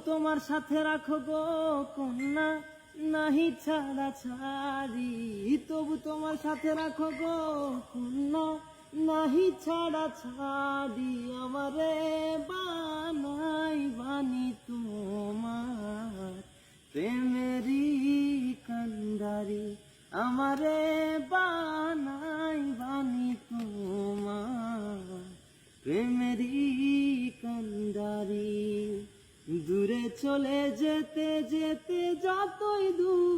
তোমার সাথে রাখো গো কন্যা, নাহি ছাড়া ছাড়ি। তবু তোমার সাথে রাখো গো কন্যা, নাহি ছাড়া ছাড়ি। আমারে বানাই বানি তোমার প্রেমেরই কান্ডারি। আমারে বানাই বানি তোমার প্রেমেরই কান্ডারি। দূরে চলে যেতে যেতে যতই দূর